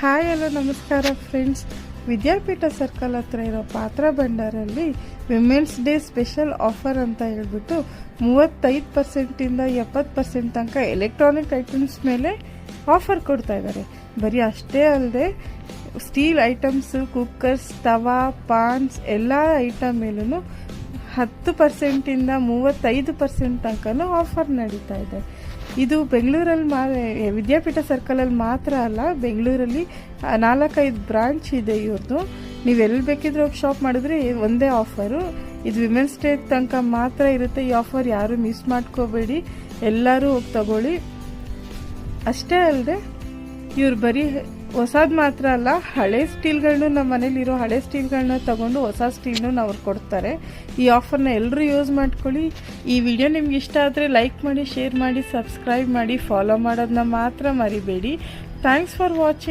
Hi hello ನಮಸ್ಕಾರ friends. ವಿದ್ಯಾಪೀಠ circle ಹತ್ರ ಇರೋ ಪಾತ್ರ ಭಂಡಾರಲ್ಲಿ ವಿಮೆನ್ಸ್ ಡೇ ಸ್ಪೆಷಲ್ ಆಫರ್ ಅಂತ ಹೇಳ್ಬಿಟ್ಟು 35% 70% ತನಕ ಎಲೆಕ್ಟ್ರಾನಿಕ್ ಐಟಮ್ಸ್ ಮೇಲೆ ಆಫರ್ ಕೊಡ್ತಾ ಇದ್ದಾರೆ. ಬರೀ ಅಷ್ಟೇ ಅಲ್ಲದೆ ಸ್ಟೀಲ್ ಐಟಮ್ಸು, ಕುಕ್ಕರ್ಸ್, ತವಾ, ಪಾನ್ಸ್ ಎಲ್ಲ ಐಟಮ್ ಮೇಲೂ 10% 35% ತನಕ ಆಫರ್ ನಡೀತಾ ಇದೆ. ಇದು ಬೆಂಗಳೂರಲ್ಲಿ ವಿದ್ಯಾಪೀಠ ಸರ್ಕಲಲ್ಲಿ ಮಾತ್ರ ಅಲ್ಲ, ಬೆಂಗಳೂರಲ್ಲಿ 4-5 ಬ್ರಾಂಚ್ ಇದೆ ಇವ್ರದ್ದು. ನೀವು ಎಲ್ಲಿ ಬೇಕಿದ್ರೆ ಹೋಗಿ ಶಾಪ್ ಮಾಡಿದ್ರೆ ಒಂದೇ ಆಫರು. ಇದು ವಿಮೆನ್ಸ್ ಡೇ ತನಕ ಮಾತ್ರ ಇರುತ್ತೆ ಈ ಆಫರ್. ಯಾರು ಮಿಸ್ ಮಾಡ್ಕೋಬೇಡಿ, ಎಲ್ಲರೂ ಹೋಗಿ ತಗೊಳ್ಳಿ. ಅಷ್ಟೇ ಅಲ್ಲದೆ ಇವ್ರು ಬರೀ ಹೊಸದು ಮಾತ್ರ ಅಲ್ಲ, ಹಳೆ ಸ್ಟೀಲ್ಗಳನ್ನೂ ನಮ್ಮ ಮನೇಲಿರೋ ಹಳೆ ಸ್ಟೀಲ್ಗಳನ್ನ ತಗೊಂಡು ಹೊಸ ಸ್ಟೀಲ್ನು ಅವ್ರು ಕೊಡ್ತಾರೆ. ಈ ಆಫರ್ನ ಎಲ್ಲರೂ ಯೂಸ್ ಮಾಡ್ಕೊಳ್ಳಿ. ಈ ವಿಡಿಯೋ ನಿಮ್ಗೆ ಇಷ್ಟ ಆದರೆ ಲೈಕ್ ಮಾಡಿ, ಶೇರ್ ಮಾಡಿ, ಸಬ್ಸ್ಕ್ರೈಬ್ ಮಾಡಿ, ಫಾಲೋ ಮಾಡೋದನ್ನ ಮಾತ್ರ ಮರಿಬೇಡಿ. Thanks for watching.